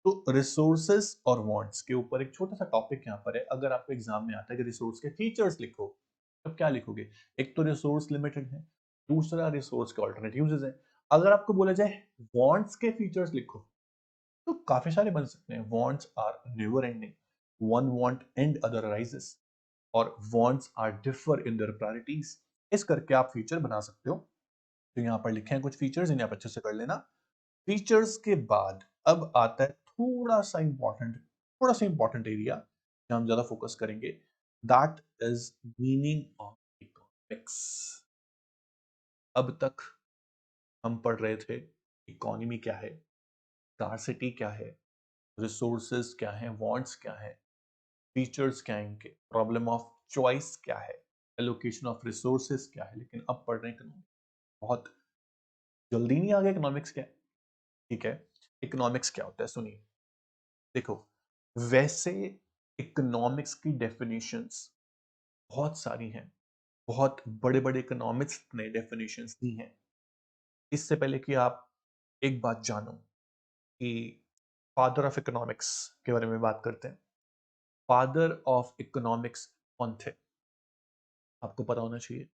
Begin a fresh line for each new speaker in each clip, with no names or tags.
तो रिसोर्सेस और वांट्स के ऊपर एक छोटा सा टॉपिक यहाँ पर है। अगर आपको एग्जाम में आता है कि रिसोर्स के फीचर्स लिखो, तब क्या लिखोगे? एक तो रिसोर्स लिमिटेड है, दूसरा रिसोर्स के ऑल्टरनेट यूजेस है। अगर आपको बोला जाए वांट्स के फीचर्स लिखो, तो काफी सारे बन सकते हैं। Wants are never ending, one want and other arises, और wants are differ in their priorities. इस करके आप फीचर बना सकते हो। तो यहाँ पर लिखे हैं कुछ फीचर्स, इन्हें आप अच्छे से कर लेना। फीचर्स के बाद अब आता है थोड़ा सा इंपॉर्टेंट एरिया जहां हम ज्यादा फोकस करेंगे। That is meaning of economics. अब तक हम पढ़ रहे थे इकोनॉमी क्या है, स्कार्सिटी क्या है, रिसोर्सेज क्या है, वांट्स क्या है, फीचर्स क्या है इनके, प्रॉब्लम ऑफ चॉइस क्या है, एलोकेशन ऑफ रिसोर्सेज क्या है। लेकिन अब पढ़ रहे हैं इकोनॉमिक्स। बहुत जल्दी नहीं आ गया इकोनॉमिक्स क्या है। ठीक है, इकोनॉमिक्स क्या होता है सुनिए। देखो, वैसे इकोनॉमिक्स की डेफिनेशंस बहुत सारी हैं, बहुत बड़े बड़े इकोनॉमिक्स ने डेफिनेशंस दी हैं। इससे पहले कि आप एक बात जानो कि फादर ऑफ इकोनॉमिक्स के बारे में बात करते हैं। फादर ऑफ इकोनॉमिक्स कौन थे? आपको पता होना चाहिए।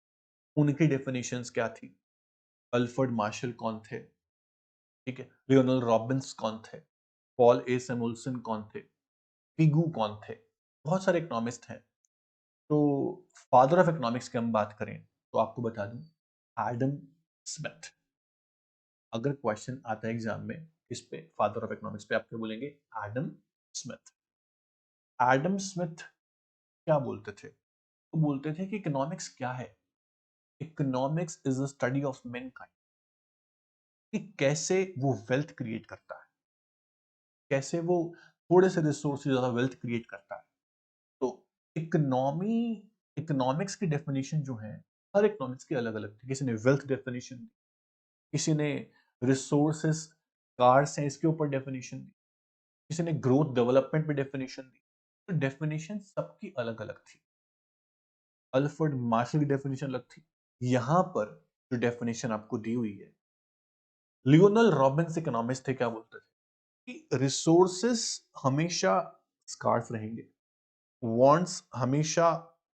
उनकी डेफिनेशंस क्या थी? अल्फ्रेड मार्शल कौन थे? ठीक है, लियोनल रॉबिन्स कौन थे? पॉल ए सैमुअल्सन कौन थे? पिगू कौन थे? बहुत सारे इकोनॉमिस्ट हैं। तो फादर ऑफ इकोनॉमिक्स की हम बात करें तो आपको बता दूं, एडम स्मिथ। अगर क्वेश्चन आता है एग्जाम में इस पे, फादर ऑफ इकोनॉमिक्स पे, आप क्या बोलेंगे? Adam Smith. एडम स्मिथ क्या बोलते थे? वो बोलते थे कि इकोनॉमिक्स क्या है? Economics is the study of Mankind, कि कैसे वो वेल्थ क्रिएट करता है, कैसे वो थोड़े से रिसोर्स से ज्यादा वेल्थ क्रिएट करता है। तो इकोनॉमी, इकोनॉमिक्स की डेफिनेशन जो है, हर इकोनॉमिक्स की अलग अलग थी। किसी ने वेल्थ डेफिनेशन, किसी ने रिसोर्सेस कार्स हैं इसके ऊपर डेफिनेशन दी, किसी ने ग्रोथ डेवलपमेंट पे डेफिनेशन दी। तो डेफिनेशन सबकी अलग अलग थी। अल्फ्रेड मार्शल की डेफिनेशन अलग थी। यहां पर जो डेफिनेशन आपको दी हुई है, लियोनल रॉबिन्स इकोनॉमिस्ट थे, क्या बोलते थे कि रिसोर्सेस हमेशा स्कार्स रहेंगे, वांट्स हमेशा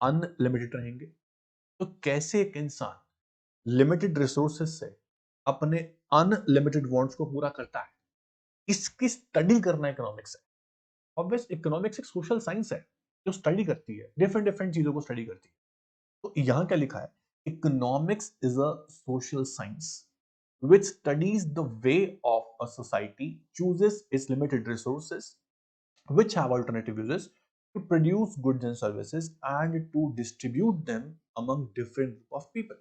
अनलिमिटेड रहेंगे। तो कैसे एक इंसान लिमिटेड रिसोर्सेस से अपने अनलिमिटेड वांट्स को पूरा करता है, इसकी स्टडी करना इकोनॉमिक्स है। ऑब्वियस इकोनॉमिक्स एक सोशल साइंस है जो स्टडी करती है, डिफरेंट डिफरेंट चीजों को स्टडी करती है। तो यहां क्या लिखा है? Economics is a social science which studies the way of a society chooses its limited resources which have alternative uses to produce goods and services and to distribute them among different group of people.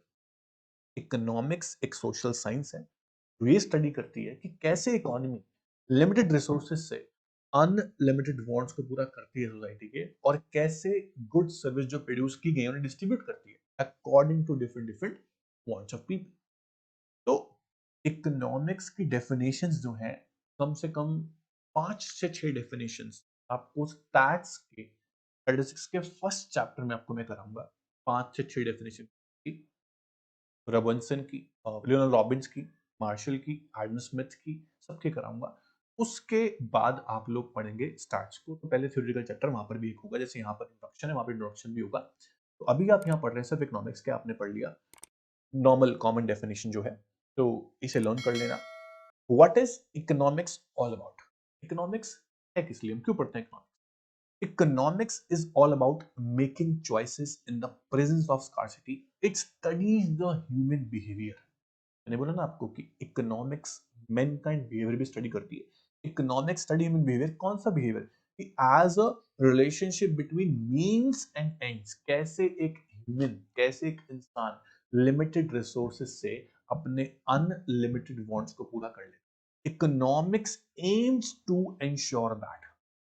Economics एक social science है जो ये study करती है कि कैसे economy limited resources से unlimited wants को पूरा करती है सोसाइटी के, और कैसे गुड सर्विस जो प्रोड्यूस की गई उन्हें डिस्ट्रीब्यूट करती है according to different different wants of people. तो इकोनॉमिक्स की डेफिनेशंस जो हैं, कम से कम 5 से 6 डेफिनेशंस आपको स्टैट्स के, स्टैटिस्टिक्स के फर्स्ट चैप्टर में आपको मैं कराऊंगा। 5 से 6 डेफिनेशन की, रॉबिन्सन की, लियोनल रॉबिन्स की, मार्शल की, एडम स्मिथ की, सबके कराऊंगा। उसके बाद आप लोग पढ़ेंगे स्टार्ट्स को। तो पहले थ्योरेटिकल चैप्टर वहां पर भी एक होगा, जैसे यहाँ पर इंट्रोडक्शन है वहां पर इंट्रोडक्शन भी होगा। तो अभी आप यहाँ पढ़ रहे हैं सिर्फ इकोनॉमिक्स के, आपने पढ़ लिया नॉर्मल कॉमन डेफिनेशन जो है, तो इसे लर्न कर लेना। What is economics all about? Economics है किस लिए, हम क्यों पढ़ते हैं economics? Economics is all about making choices in the presence of scarcity. It studies the human behavior. मैंने बोला ना आपको कि इकोनॉमिक्स मैनकाइंड बिहेवियर भी स्टडी करती है। Economics study human behavior. कौन सा बिहेवियर? कि as a relationship between means and ends, कैसे एक ह्यूमन, कैसे एक इंसान लिमिटेड रिसोर्सेज से अपने अनलिमिटेड वांट्स को पूरा कर ले। Economics aims to ensure that,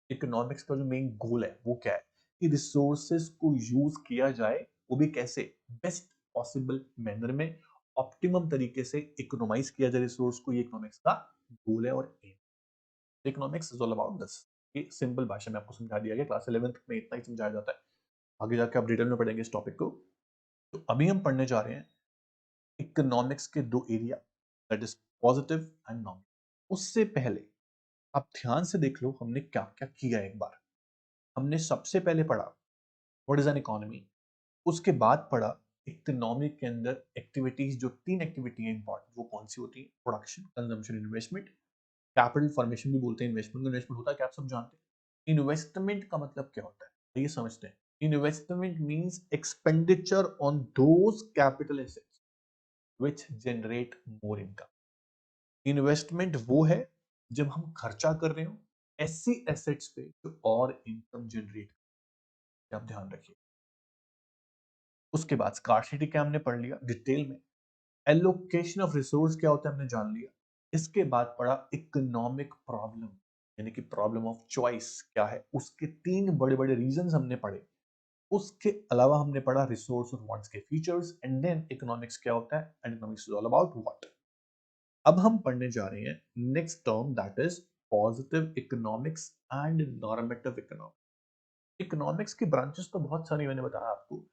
economics का जो मेन गोल है वो क्या है कि रिसोर्सेज को यूज किया जाए, वो भी कैसे? बेस्ट पॉसिबल मैनर में, ऑप्टिमम तरीके से इकोनॉमाइज किया जाए रिसोर्स को। ये इकोनॉमिक्स का गोल है और aim. Economics is all about this. ये सिंपल भाषा में आपको समझा दिया गया, क्लास 11th में इतना ही समझाया जाता है। आगे जाके आप डिटेल में पढ़ेंगे इस टॉपिक को। तो अभी हम पढ़ने जा रहे हैं इकोनॉमिक्स के दो area, that is positive and nominal. उससे पहले आप ध्यान से देख लो हमने क्या क्या किया। एक बार हमने सबसे पहले पढ़ा व्हाट इज एन इकोनॉमी, उसके बाद पढ़ा इकोनॉमिक के अंदर एक्टिविटीज, जो 3 एक्टिविटी है इंपॉर्टेंट, वो कौन सी होती है? Production, consumption, investment. Capital formation भी बोलते हैं इन्वेस्टमेंट को। इन्वेस्टमेंट होता है क्या, आप सब जानते हैं। इन्वेस्टमेंट का मतलब क्या होता है ये समझते हैं। Investment means expenditure on those capital assets which generate more income. Investment वो है जब हम खर्चा कर रहे हो ऐसी एसेट्स पे जो और इनकम जनरेट, आप ध्यान रखिए। उसके बाद स्कार्सिटी क्या हमने पढ़ लिया डिटेल में। एलोकेशन ऑफ रिसोर्स क्या होता है हमने जान लिया। इसके बाद पढ़ा इकोनॉमिक प्रॉब्लम, यानी कि प्रॉब्लम ऑफ चॉइस क्या है, उसके 3 बड़े बड़े रीजंस हमने पढ़े। उसके अलावा हमने पढ़ा रिसोर्स और वांट्स के फीचर्स। एंड देन इकोनॉमिक्स क्या होता है, and economics is all about what. अब हम पढ़ने जा रहे हैं next term, that is positive economics and normative economics. Economics की ब्रांचेस तो बहुत सारी मैंने बताया आपको।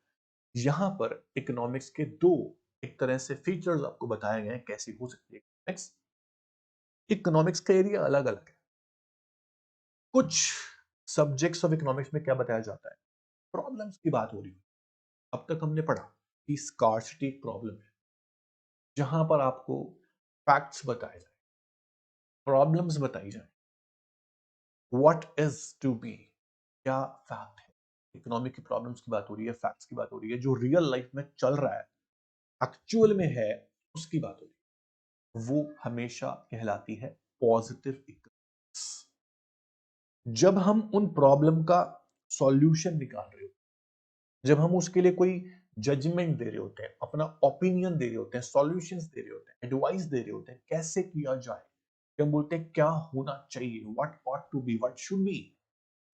यहां पर इकोनॉमिक्स के 2 एक तरह से फीचर्स आपको बताए गए हैं कैसी हो सकती है इकोनॉमिक्स। इकोनॉमिक्स का एरिया अलग अलग है। कुछ सब्जेक्ट्स ऑफ इकोनॉमिक्स में क्या बताया जाता है, प्रॉब्लम्स की बात हो रही है। अब तक हमने पढ़ा कि स्कार्सिटी एक प्रॉब्लम है, जहां पर आपको फैक्ट्स बताए जाए, प्रॉब्लम्स बताई जाए, व्हाट इज टू बी, क्या फैक्ट है। इकोनॉमिक की प्रॉब्लम्स की बात हो रही है, फैक्ट्स की बात हो रही है, जो रियल लाइफ में चल रहा है, एक्चुअल में है, उसकी बात हो रही है। वो हमेशा कहलाती है पॉजिटिव इकोनॉमिक्स। जब हम उन प्रॉब्लम का सॉल्यूशन निकाल रहे हो, जब हम उसके लिए कोई जजमेंट दे रहे होते हैं, अपना ओपिनियन दे रहे होते हैं, सॉल्यूशंस दे रहे होते हैं, एडवाइस दे रहे होते हैं कैसे किया जाए, हम बोलते हैं क्या होना चाहिए, what ought to be, what should be,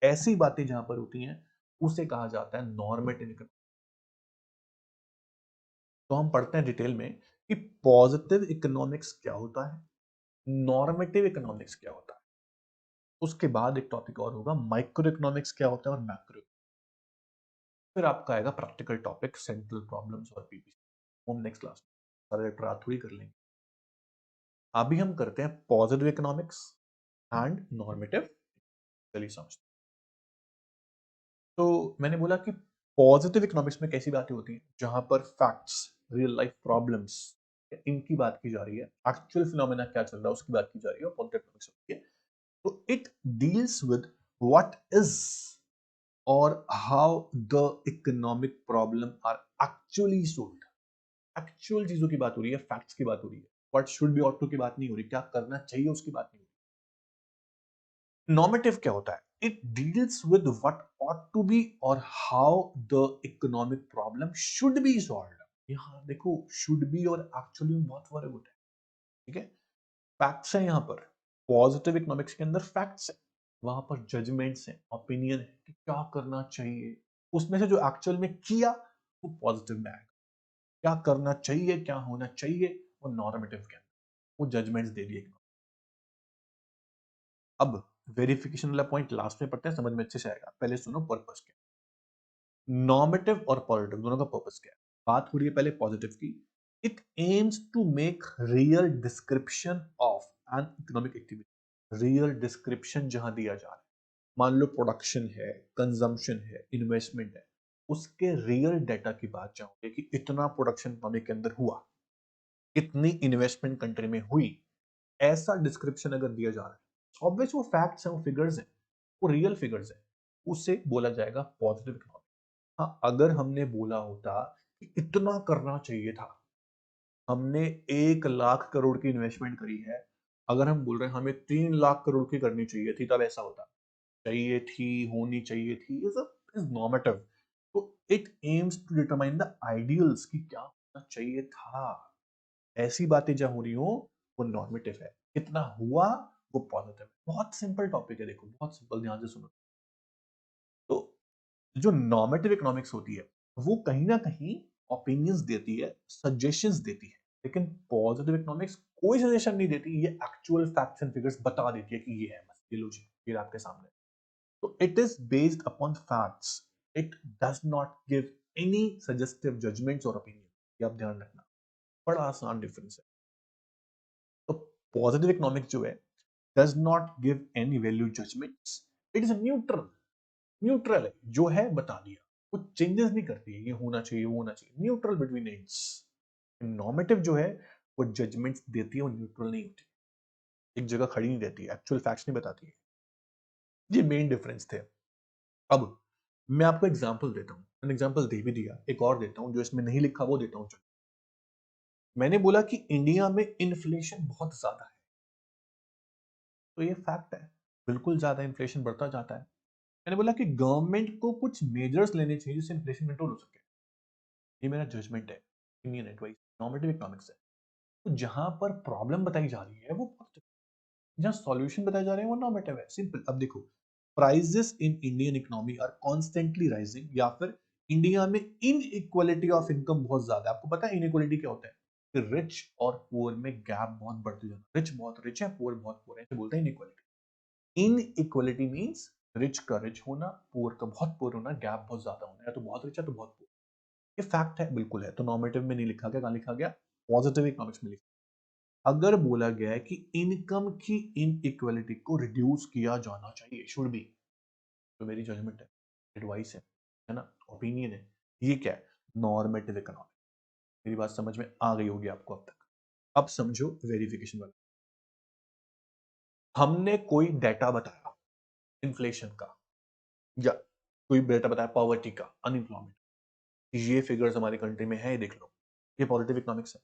ऐसी बातें जहां पर होती हैं उसे कहा जाता है नॉर्मेटिव इकोनॉमिक्स। तो हम पढ़ते हैं डिटेल में कि पॉजिटिव इकोनॉमिक्स क्या होता है, नॉर्मेटिव इकोनॉमिक्स क्या होता है। उसके बाद एक टॉपिक और होगा माइक्रो इकोनॉमिक्स क्या होता है और मैक्रो। फिर आपका आएगा प्रैक्टिकल टॉपिक सेंट्रल प्रॉब्लम्स और पीपीसी। हम नेक्स्ट क्लास में सारे लेक्चर थोड़ी कर लेंगे। अभी हम करते हैं पॉजिटिव इकोनॉमिक्स एंड नॉर्मेटिव। चलिए समझते हैं। तो मैंने बोला कि पॉजिटिव इकोनॉमिक्स में कैसी बातें होती हैं, जहां पर फैक्ट्स, रियल लाइफ प्रॉब्लम्स, इनकी बात की जा रही है, एक्चुअल फिनोमेना क्या चल रहा है उसकी बात की जा रही है, पॉजिटिव इकोनॉमिक्स होती है। तो it deals with what is और how the economic problem are actually solved. Actual चीजों की बात हो रही है, फैक्ट्स की बात हो रही है। What should be, ought to की बात नहीं हो रही, क्या करना चाहिए उसकी बात नहीं हो रही। नॉर्मेटिव क्या होता है, it deals with what ought to be और how the economic problem should be solved. यहां देखो शुड बी और एक्चुअली में बहुत फर्क होता है। ठीक है, फैक्ट्स है यहाँ पर, पॉजिटिव इकोनॉमिक्स के अंदर फैक्ट्स है, वहां पर जजमेंट्स है, ओपिनियन है कि क्या करना चाहिए। उसमें से जो एक्चुअल में किया वो पॉजिटिव में आएगा, क्या करना चाहिए, क्या होना चाहिए, वो नॉर्मेटिव के अंदर वो जजमेंट्स दे दिए। अब वेरिफिकेशन वाला पॉइंट लास्ट में पढ़ते हैं, समझ में अच्छे से आएगा। पहले सुनो पर्पस क्या है, नॉर्मेटिव और पॉजिटिव दोनों का पर्पस क्या है। बात हो रही है पहले पॉजिटिव की। It aims to make real description of an economic activity. Real description जहां दिया जा रहा है, मान लो प्रोडक्शन है, कंजम्पशन है, इन्वेस्टमेंट है, उसके रियल डेटा की बात चाहोगे कि इतना प्रोडक्शन इकोनॉमी के अंदर हुआ, इतनी इन्वेस्टमेंट कंट्री में हुई, ऐसा डिस्क्रिप्शन अगर दिया जा रहा है, ऑब्वियस वो फैक्ट्स हैं, वो फिगर्स हैं, वो रियल फिगर्स हैं, उसे बोला जाएगा पॉजिटिव इकोनॉमिक। हाँ, अगर हमने बोला होता कि इतना करना चाहिए था, हमने 1 लाख करोड़ की इन्वेस्टमेंट करी है, अगर हम बोल रहे हैं हमें 3 लाख करोड़ की करनी चाहिए थी, तब ऐसा होता। चाहिए थी, होनी चाहिए थी, इज नॉर्मेटिव। तो it aims to determine the ideals कि क्या होना चाहिए था। ऐसी बातें जहां हो रही हो वो नॉर्मेटिव है, कितना हुआ वो पॉजिटिव है। बहुत सिंपल टॉपिक है, देखो बहुत सिंपल, ध्यान से सुनो। तो जो नॉर्मेटिव इकोनॉमिक्स होती है वो कहीं ना कहीं ओपिनियंस देती है, सजेशंस देती है, लेकिन पॉजिटिव इकोनॉमिक्स कोई सजेशन नहीं देती, ये एक्चुअल फैक्ट्स एंड फिगर्स बता देती है कि ये है, बस ये लो जी, ये आपके सामने। तो it is based upon facts, it does not give any suggestive judgments और ओपिनियन। ये आप ध्यान रखना, बड़ा आसान डिफरेंस है। तो पॉजिटिव इकोनॉमिक्स जो है does not give any value judgments, it is neutral, neutral है, जो है बता दिया, कुछ चेंजेस नहीं करती है, ये होना चाहिए वो होना चाहिए, न्यूट्रल बिटवीन एंड्स। नॉर्मेटिव जो है वो जजमेंट्स देती है, वो न्यूट्रल नहीं होती, एक जगह खड़ी नहीं रहती है, एक्चुअल फैक्ट्स नहीं बताती है। ये मेन डिफरेंस थे। अब मैं आपको एग्जांपल देता हूँ, मैंने एग्जांपल दे भी दिया, एक और देता हूँ जो इसमें नहीं लिखा वो देता हूँ। मैंने बोला कि इंडिया में इन्फ्लेशन बहुत ज्यादा है, तो ये फैक्ट है, बिल्कुल ज्यादा इन्फ्लेशन बढ़ता जाता है। मैंने बोला कि गवर्नमेंट को कुछ मेजर्स लेने चाहिए जिससे इन्फ्लेशन कंट्रोल हो सके, ये मेरा जजमेंट है, इंडियन एडवाइस, नॉर्मेटिव इकोनॉमिक्स है। तो जहां पर प्रॉब्लम बताई जा रही है वो पॉजिटिव, जहां सॉल्यूशन बताए जा रहे हैं वो नॉर्मेटिव है, सिंपल। अब देखो, prices in Indian economy are constantly rising, या फिर इंडिया में इनइक्वालिटी ऑफ इनकम बहुत ज्यादा है। आपको पता है इनइक्वालिटी क्या होता है? कि रिच और पुअर में गैप बहुत बढ़ते जा रहा है, रिच बहुत रिच है, पुअर बहुत पुअर है, इसे बोलते हैं इनइक्वालिटी। इनइक्वालिटी मींस रिच का रिच होना, पुअर का बहुत पुअर होना, गैप बहुत ज्यादा होना, या तो बहुत रिच है तो बहुत पुअर। ये फैक्ट है, बिल्कुल है। तो नॉर्मेटिव में नहीं लिखा गया, कहां लिखा गया? पॉजिटिव इकोनॉमिक्स में लिखा। अगर बोला गया है कि इनकम की इनइक्वालिटी को रिड्यूस किया जाना चाहिए, शुड बी, तो मेरी जजमेंट है, एडवाइस है ना, ओपिनियन है, ये क्या है? Normative economics. मेरी बात समझ में आ गई होगी आपको अब तक। अब समझो वेरिफिकेशन वाला। हमने कोई डेटा बताया इन्फ्लेशन का, या कोई डेटा बताया पॉवर्टी का, अनएम्प्लॉयमेंट, ये फिगर्स हमारी कंट्री में है, ये देख लो, ये पॉजिटिव इकोनॉमिक्स है।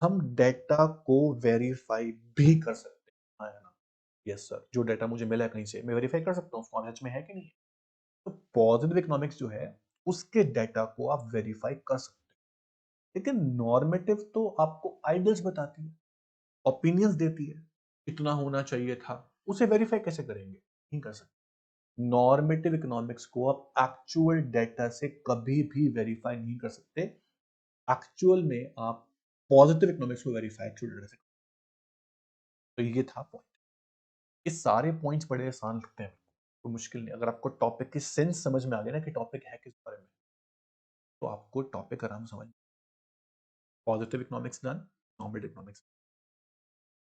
हम डेटा को वेरीफाई भी कर सकते हैं, हाँ या ना? यस सर, जो डेटा मुझे मिला है कहीं से, मैं वेरीफाई कर सकता हूँ नॉलेज में है कि नहीं है। तो पॉजिटिव इकोनॉमिक्स जो है, उसके डेटा को आप वेरीफाई कर सकते हैं। लेकिन नॉर्मेटिव तो आपको आइडियल्स बताती है, ओपिनियंस देती है, इतना होना चाहिए था, उसे वेरीफाई कैसे करेंगे? नहीं कर सकते। नॉर्मेटिव इकोनॉमिक्स को आप एक्चुअल डेटा से कभी भी वेरीफाई नहीं कर सकते। एक्चुअल में आप पॉजिटिव इकोनॉमिक्स को वेरीफाई एक्चुअल डेटा से। तो ये था पॉइंट। ये सारे पॉइंट्स बड़े आसान लगते हैं, कोई मुश्किल नहीं। अगर आपको टॉपिक की सेंस समझ में आ गया ना कि टॉपिक है किस बारे में, तो आपको टॉपिक आराम से समझ। Positive economics done, normative economics.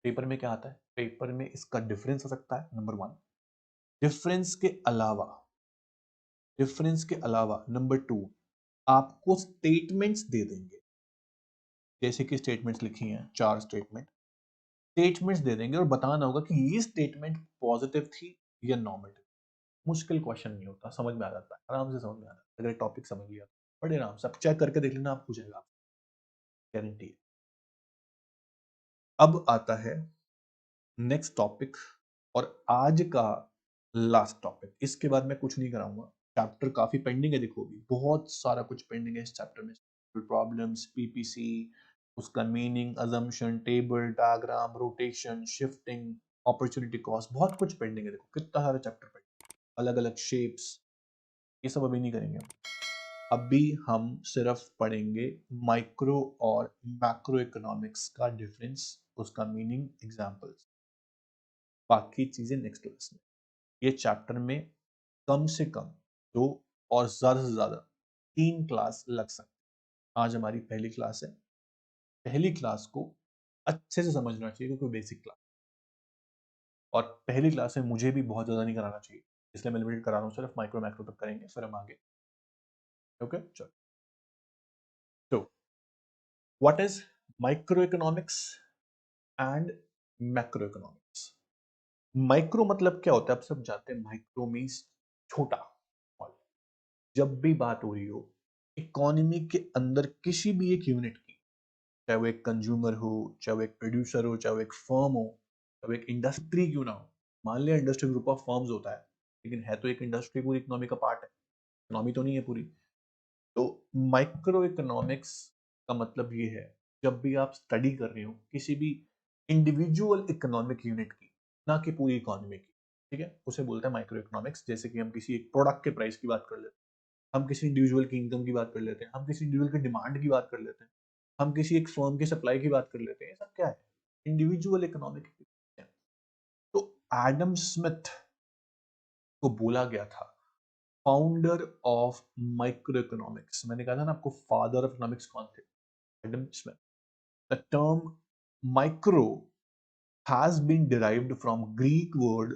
Paper में क्या आता है? पेपर में इसका डिफरेंस हो सकता है, नंबर वन। डिफरेंस के अलावा, डिफरेंस के अलावा नंबर टू, आपको स्टेटमेंट्स दे देंगे, जैसे कि स्टेटमेंट्स लिखी हैं, 4 स्टेटमेंट, स्टेटमेंट्स दे देंगे और बताना होगा कि ये स्टेटमेंट पॉजिटिव थी या नॉर्मेटिव। मुश्किल क्वेश्चन नहीं होता, समझ में आ जाता है, आराम से समझ में आ जाता है, अगर टॉपिक समझ लिया बड़े आराम से। आप चेक करके देख लेना, आप हो जाएगा, गारंटी है। अब आता है नेक्स्ट टॉपिक, और आज का लास्ट टॉपिक। इसके बाद मैं कुछ नहीं कराऊंगा, चैप्टर काफी पेंडिंग है, देखो अभी बहुत सारा कुछ पेंडिंग है इस चैप्टर में। प्रॉब्लम्स, पीपीसी, उसका meaning, assumption, table, diagram, rotation, shifting, opportunity cost, बहुत कुछ पेंडिंग है। देखो कितना सारा चैप्टर पेंडिंग, अलग अलग शेप्स, ये सब अभी नहीं करेंगे हम। अभी हम सिर्फ पढ़ेंगे माइक्रो और मैक्रो इकोनॉमिक्स का डिफरेंस, उसका मीनिंग, एग्जांपल्स, बाकी चीजें नेक्स्ट क्लास में। ये चैप्टर में कम से कम 2 और ज्यादा से ज्यादा 3 क्लास लग सकती है। आज हमारी पहली क्लास है, पहली क्लास को अच्छे से समझना चाहिए क्योंकि बेसिक क्लास, और पहली क्लास में मुझे भी बहुत ज्यादा नहीं कराना चाहिए, इसलिए मैं लिमिटेड करा रहा हूँ, सिर्फ माइक्रो मैक्रो तक करेंगे, फिर हम आगे। ओके चलो, तो what is micro economics and macro economics? Micro मतलब क्या होता है? आप सब जानते हैं, माइक्रो मीन्स छोटा। और जब भी बात हो रही हो इकोनॉमी के अंदर किसी भी एक यूनिट की, चाहे वो एक कंज्यूमर हो, चाहे वो एक प्रोड्यूसर हो, चाहे वो एक फर्म हो, चाहे वो एक इंडस्ट्री क्यों ना हो, मान लिया इंडस्ट्री ग्रुप ऑफ फर्म्स होता है, लेकिन है तो एक इंडस्ट्री, पूरी इकोनॉमी का पार्ट है, इकोनॉमी तो नहीं है पूरी। तो माइक्रो इकोनॉमिक्स का मतलब ये है, जब भी आप स्टडी कर रहे हो किसी भी इंडिविजुअल इकोनॉमिक यूनिट की, ना कि पूरी इकोनॉमी की, ठीक है, उसे बोलते हैं माइक्रो इकोनॉमिक्स। जैसे कि हम किसी एक प्रोडक्ट के प्राइस की बात कर लेते हैं, हम किसी इंडिविजुअल की इनकम की बात कर लेते हैं, हम किसी इंडिविजुअल की डिमांड की बात कर लेते हैं, हम किसी एक फर्म की सप्लाई की बात कर लेते हैं, ये सब क्या है? Individual economic. तो एडम स्मिथ को बोला गया था फाउंडर ऑफ माइक्रो इकोनॉमिक्स। मैंने कहा था ना आपको, फादर ऑफ इकोनॉमिक्स कौन थे? Adam Smith. The term micro has been derived from Greek word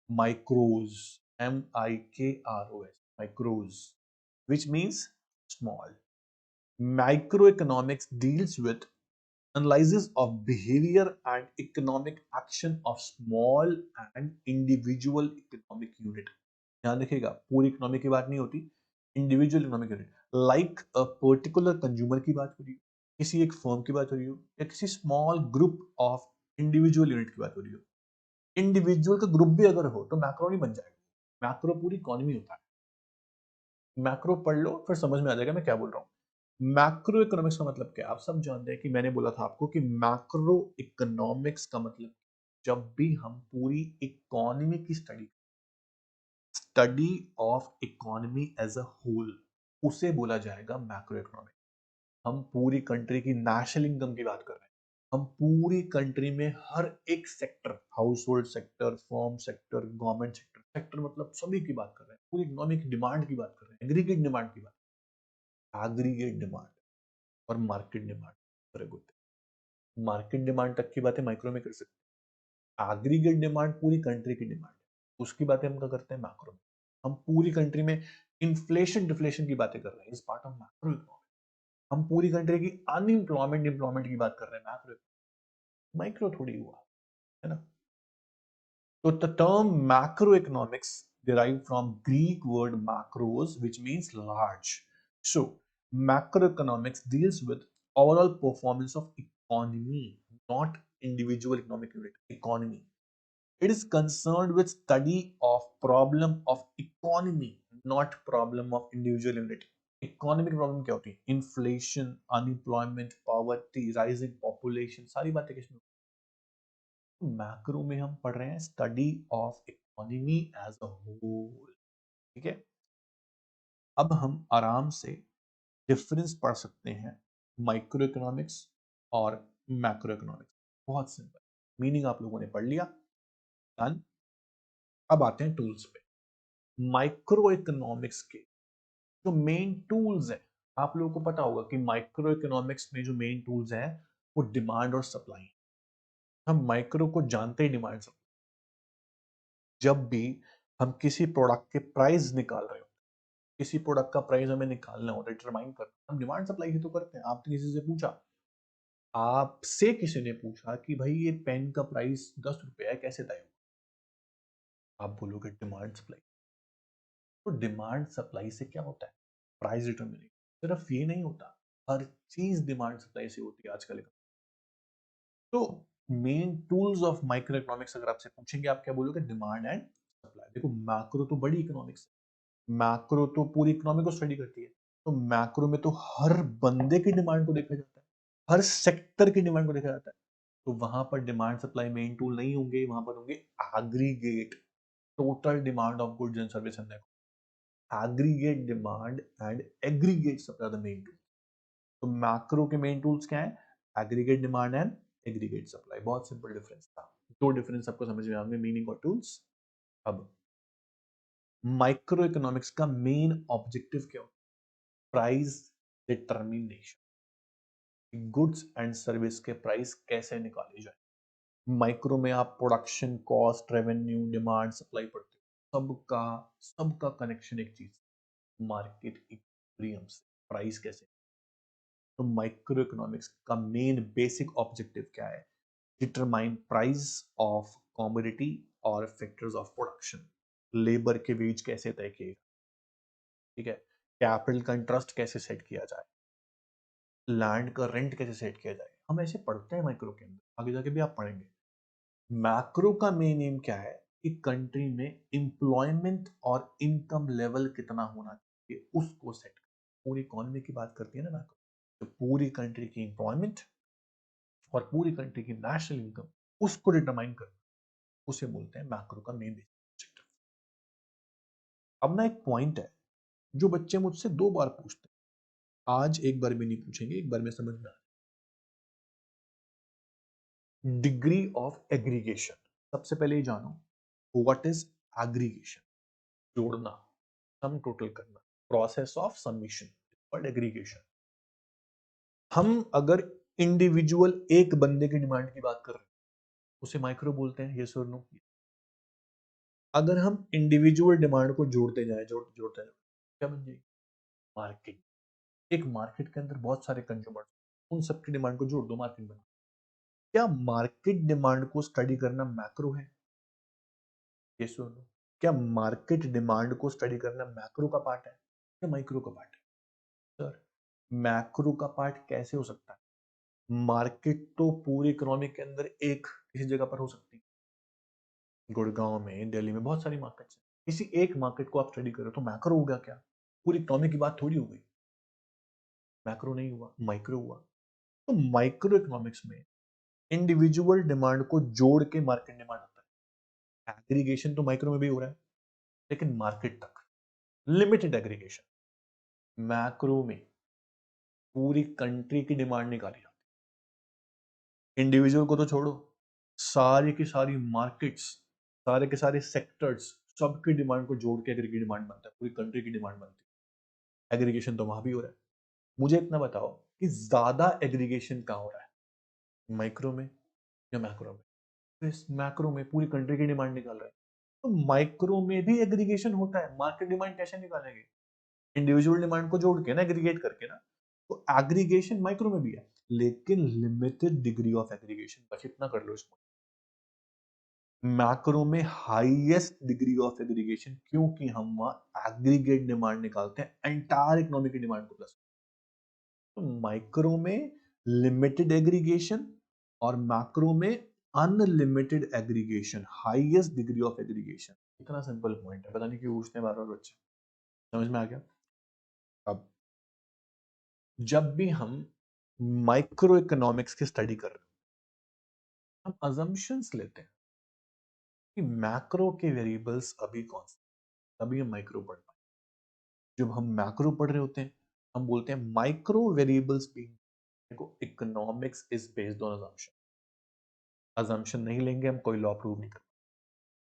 micros, M-I-K-R-O-S, micros, which means small. Microeconomics deals with analysis of behavior and economic action of small and individual economic unit. ध्यान रखिएगा, पूरी economy की बात नहीं होती, individual economic unit, like a particular consumer की बात हो रही हो, किसी एक फर्म की बात हो रही हो, या किसी small group of individual unit की बात हो रही हो। इंडिविजुअल का ग्रुप भी अगर हो तो मैक्रो नहीं बन जाएगा, मैक्रो पूरी इकोनॉमी होता है। मैक्रो पढ़ लो फिर समझ में आ जाएगा मैं क्या बोल रहा हूँ। मैक्रो इकोनॉमिक्स का मतलब क्या है? आप सब जानते हैं कि मैंने बोला था आपको कि मैक्रो इकोनॉमिक्स का मतलब जब भी हम पूरी इकोनॉमी की study of economy as a whole, उसे बोला जाएगा मैक्रो इकोनॉमिक। हम पूरी कंट्री की नेशनल इनकम की बात कर रहे हैं, हम पूरी कंट्री में हर एक sector, house hold sector, firm sector, government sector, sector मतलब सभी की बात कर रहे हैं, पूरी इकोनॉमिक डिमांड की बात कर रहे हैं, एग्रीगेट डिमांड की बात, एग्रीगेट डिमांड और मार्केट डिमांड फर्क होते हैं। मार्केट डिमांड तक की बातें माइक्रो में कर सकते हैं, एग्रीगेट डिमांड पूरी कंट्री की डिमांड है, उसकी बातें हम क्या करते हैं मैक्रो में। हम पूरी कंट्री में इन्फ्लेशन डिफ्लेशन की बातें कर रहे हैं, इस पार्ट ऑफ मैक्रो इकोनॉमिक। हम पूरी कंट्री की अनएम्प्लॉयमेंट एम्प्लॉयमेंट की बात कर रहे हैं मैक्रो, माइक्रो थोड़ी हुआ, है ना। So the term macroeconomics derived from Greek word macros, which means large. So macroeconomics deals with overall performance of economy, not individual economic unit, economy. It is concerned with study of problem of economy, not problem of individual unit. Economic problem क्या होती है? Inflation, unemployment, poverty, rising population, सारी बातें किसमें? Macro में हम पढ़ रहे हैं study of economy as a whole. ठीक है, अब हम आराम से डिफरेंस पढ़ सकते हैं माइक्रो इकोनॉमिक्स और मैक्रो इकोनॉमिक्स। बहुत सिंपल, मीनिंग आप लोगों ने पढ़ लिया, डन। अब आते हैं टूल्स पे। माइक्रो इकोनॉमिक्स के जो मेन टूल्स हैं, आप लोगों को पता होगा कि माइक्रो इकोनॉमिक्स में जो मेन टूल्स हैं वो डिमांड और सप्लाई। हम माइक्रो को जानते ही डिमांड सप्लाई। जब भी हम किसी प्रोडक्ट के प्राइस निकाल रहे हो, किसी प्रोडक्ट का प्राइस हमें निकालना हो, डिटरमाइन करना, हम डिमांड सप्लाई ही तो करते हैं। आपने किसी से पूछा, आपसे किसी ने पूछा कि भाई ये पेन का प्राइस 10 रुपए है, कैसे तय होगा? आप बोलोगे डिमांड सप्लाई। तो डिमांड सप्लाई से क्या होता है? Price determination. सिर्फ ये नहीं होता, हर चीज डिमांड सप्लाई से होती है आजकल। तो main tools of micro economics अगर आपसे पूछेंगे, आप क्या बोलोगे? Demand and supply. देखो मैक्रो तो बड़ी इकोनॉमिक्स है, मैक्रो तो पूरी इकोनॉमी को स्टडी करती है। तो मैक्रो में तो हर बंदे की डिमांड को देखा जाता है, हर सेक्टर की डिमांड को देखा जाता है। तो वहां पर डिमांड सप्लाई मेन टूल नहीं होंगे, वहां पर होंगे aggregate, total demand of goods and service. Aggregate demand and aggregate supply the main tool. तो मैक्रो के मेन टूल्स क्या है? Aggregate demand and aggregate supply. बहुत सिंपल डिफरेंस था, दो डिफरेंस आपको समझ में आ गए, मीनिंग और टूल्स। अब माइक्रो इकोनॉमिक्स का मेन ऑब्जेक्टिव क्या होता है? Price determination, goods and service के प्राइस कैसे निकाले जाए। माइक्रो में आप production cost, revenue, demand, supply पढ़ते हो, सबका कनेक्शन एक चीज, मार्केट इक्विलिब्रियम से प्राइस कैसे। तो माइक्रो इकोनॉमिक्स का मेन बेसिक ऑब्जेक्टिव क्या है? डिटरमाइन प्राइस ऑफ कमोडिटी और फैक्टर्स ऑफ प्रोडक्शन। लेबर के वेज कैसे तय किए, ठीक है, कैपिटल का इंटरेस्ट कैसे सेट किया जाए, लैंड का रेंट कैसे सेट किया जाए। हम ऐसे पढ़ते हैं माइक्रो के अंदर, आगे जाके भी आप पढ़ेंगे। मैक्रो का मेन एम क्या है कि कंट्री में एम्प्लॉयमेंट और इनकम लेवल कितना होना चाहिए, उसको सेट। पूरी इकोनॉमी की बात करती है ना मैक्रो, तो पूरी कंट्री की एम्प्लॉयमेंट और पूरी कंट्री की नेशनल इनकम, उसको डिटरमाइन करना, उसे बोलते हैं मैक्रो का मेन ऑब्जेक्टिव। अब ना एक पॉइंट है जो बच्चे मुझसे 2 बार पूछते हैं, आज एक बार भी नहीं पूछेंगे, एक बार में समझ में आ। Degree of aggregation. सबसे पहले ये जानो व्हाट इज एग्रीगेशन। जोड़ना, सम टोटल करना, process of submission called aggregation. हम अगर इंडिविजुअल एक बंदे की डिमांड की बात कर रहे हैं, उसे माइक्रो बोलते हैं, यस और नो? अगर हम इंडिविजुअल डिमांड को जोड़ते जाए जोड़ते जाए, क्या बन जाएगी? मार्केट। एक मार्केट के अंदर बहुत सारे कंज्यूमर, उन सबकी डिमांड को जोड़ दो, मार्केट बन। क्या मार्केट डिमांड को स्टडी करना मैक्रो है? यस और नो? क्या मार्केट डिमांड को स्टडी करना मैक्रो का पार्ट है या माइक्रो का पार्ट है? सर, मैक्रो का पार्ट कैसे हो सकता है? मार्केट तो पूरी इकोनॉमी के अंदर एक किसी जगह पर हो सकती है। गुड़गांव में, दिल्ली में बहुत सारी मार्केट्स हैं। किसी एक मार्केट को आप स्टडी करो तो मैक्रो हो गया क्या? पूरी इकोनॉमी की बात थोड़ी हो गई। मैक्रो नहीं हुआ, माइक्रो हुआ। तो माइक्रो इकोनॉमिक्स में इंडिविजुअल डिमांड को जोड़ के मार्केट डिमांड होता है। एग्रीगेशन तो माइक्रो में भी हो रहा है, लेकिन मार्केट तक, लिमिटेड एग्रीगेशन। मैक्रो में पूरी कंट्री की डिमांड निकाली जाती है। इंडिविजुअल को तो छोड़ो, सारी की सारी मार्केट्स, सारे के सारे सेक्टर्स, सबकी डिमांड को जोड़ के एग्रीगेट डिमांड बनता है, पूरी कंट्री की डिमांड बनती है। एग्रीगेशन तो वहां भी हो रहा है। मुझे इतना बताओ कि ज्यादा एग्रीगेशन कहाँ हो रहा है, माइक्रो में या मैक्रो में? तो इस मैक्रो में पूरी कंट्री की डिमांड निकाल रहा है। तो माइक्रो में भी एग्रीगेशन होता है, मार्केट डिमांड कैसे निकालेंगे? इंडिविजुअल डिमांड को जोड़ के ना, एग्रीगेट करके ना। तो एग्रीगेशन माइक्रो में भी है, लेकिन लिमिटेड डिग्री ऑफ एग्रीगेशन, बस इतना कर लो इसको। मैक्रो में हाईएस्ट डिग्री ऑफ एग्रीगेशन, क्योंकि हम वहां एग्रीगेट डिमांड निकालते हैं एंटायर इकोनॉमी की डिमांड को प्लस। तो माइक्रो में लिमिटेड एग्रीगेशन और मैक्रो में unlimited aggregation, highest degree of aggregation. इतना सिंपल पॉइंट है, पता नहीं क्यों पूछते हैं बार बार बच्चे। समझ में आ गया? अब जब भी हम माइक्रो इकोनॉमिक्स की स्टडी कर रहे हैं, हम अजम्पशंस लेते हैं कि मैक्रो के वेरिएबल्स अभी कौन से, तभी हम माइक्रो पढ़ पाए। जब हम मैक्रो पढ़ रहे होते हैं, हम बोलते हैं माइक्रो वेरिएबल्स बीइंग, देखो economics is based on assumption. Assumption नहीं लेंगे हम, कोई लॉ प्रूव नहीं कर।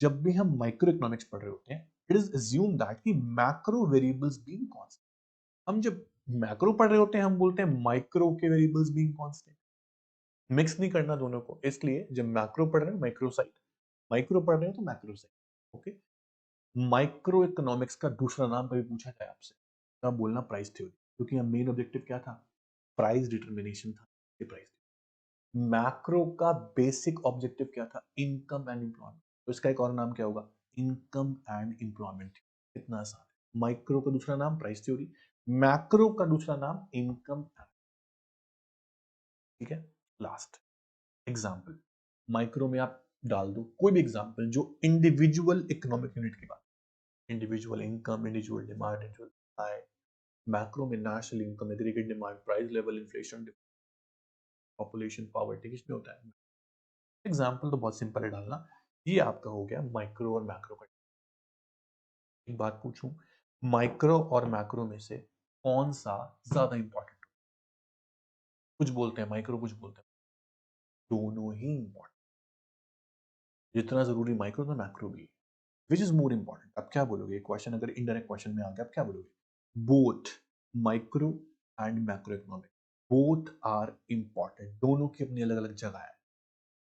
जब भी हम माइक्रो इकोनॉमिक्स पढ़ रहे होते हैं, इट इज अज्यूम दैट कि मैक्रो वेरिएबल्स बीइंग कांस्टेंट। हम जब मैक्रो पढ़ रहे होते हैं, हम बोलते हैं माइक्रो के वेरिएबल्स बीइंग कांस्टेंट। मिक्स नहीं करना दोनों को, इसलिए जब मैक्रो पढ़ रहे हैं माइक्रो साइड, माइक्रो पढ़ रहे हो तो macro side. Okay. Micro economics का दूसरा नाम कभी पूछा जाए आपसे, तब बोलना प्राइस थ्योरी, क्योंकि हम मेन ऑब्जेक्टिव क्या था? प्राइस डिटरमिनेशन था। ये प्राइस। मैक्रो का बेसिक ऑब्जेक्टिव क्या था? Income and employment. तो इसका एक और नाम क्या होगा? Income and employment. इतना आसान है। माइक्रो का दूसरा नाम प्राइस थ्योरी, मैक्रो का दूसरा नाम इनकम। ठीक है। लास्ट एग्जाम्पल, माइक्रो में आप डाल दो कोई भी एग्जाम्पल जो इंडिविजुअल इकोनॉमिक यूनिट की बात, individual income, individual demand, individual supply. Macro में national income, aggregate demand, price level, inflation, population, poverty, किस में होता है? एग्जाम्पल तो बहुत सिंपल है डालना। ये आपका हो गया माइक्रो और मैक्रो का। एक बात पूछूं, माइक्रो और मैक्रो में से कौन सा ज्यादा इंपॉर्टेंट? कुछ बोलते हैं माइक्रो, कुछ बोलते हैं दोनों ही इंपॉर्टेंट। जितना जरूरी माइक्रो तो मैक्रो भी। Which is more important? आप क्या बोलोगे? क्वेश्चन अगर इनडायरेक्ट क्वेश्चन में आ गया, आप क्या बोलोगे? Both micro and macro economic, both are important. दोनों की अपनी अलग अलग जगह है।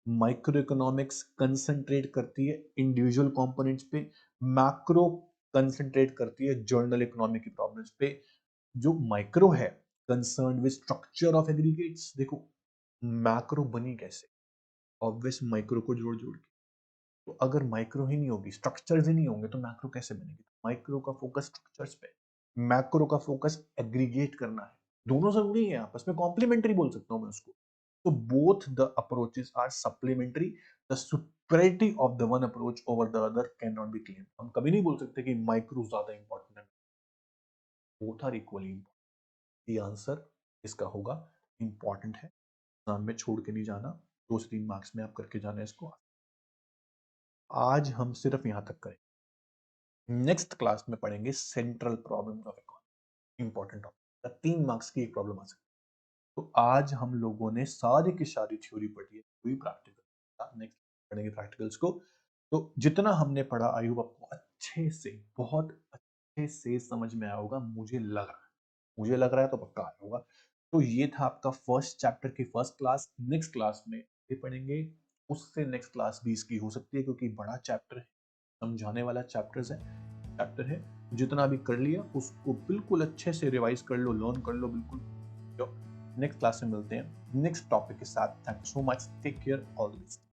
माइक्रो इकोनॉमिक्स कंसंट्रेट करती है इंडिविजुअल कंपोनेंट्स पे, मैक्रो कंसंट्रेट करती है जर्नल इकोनॉमी की प्रॉब्लम्स पे। जो माइक्रो है concern with structure of aggregates. देखो मैक्रो बनी कैसे? ऑब्वियस माइक्रो को जोड़ जोड़ के। तो अगर माइक्रो ही नहीं होगी, स्ट्रक्चर्स ही नहीं होंगे, तो मैक्रो कैसे बनेगी? माइक्रो का फोकस स्ट्रक्चर्स पे, मैक्रो का फोकस एग्रीगेट करना है। दोनों जरूरी है, आपस में कॉम्प्लीमेंट्री बोल सकता हूं मैं उसको। So both the approaches are supplementary. The superiority of the one approach over the other cannot be claimed. हम कभी नहीं बोल सकते कि माइक्रो ज्यादा इंपॉर्टेंट है। Both are equally important. ये आंसर इसका होगा, इंपॉर्टेंट है, एग्जाम में छोड़ के नहीं जाना, 2 से 3 मार्क्स में आप करके जाना इसको। आज हम सिर्फ यहां तक करें, नेक्स्ट क्लास में पढ़ेंगे central problem of economy. Important topic, 3 marks की एक प्रॉब्लम आ सकती है। तो आज हम लोगों ने सारी की सारी थ्योरी पढ़ी है, कोई प्रैक्टिकल, नेक्स्ट पढ़ेंगे प्रैक्टिकल्स को। तो जितना हमने पढ़ा आई होप आपको अच्छे से, बहुत अच्छे से समझ में आया होगा, मुझे लग रहा है। मुझे लग रहा है तो पक्का आया होगा। तो ये था आपका फर्स्ट चैप्टर की फर्स्ट क्लास। नेक्स्ट क्लास में ये पढ़ेंगे उससे नेक्स्ट क्लास 20 की हो सकती है, क्योंकि बड़ा चैप्टर है, समझाने वाला चैप्टर है। जितना भी कर लिया उसको बिल्कुल अच्छे से रिवाइज कर लो, लर्न कर लो बिल्कुल। नेक्स्ट क्लास में मिलते हैं नेक्स्ट टॉपिक के साथ। Thank you so much, take care, all the best.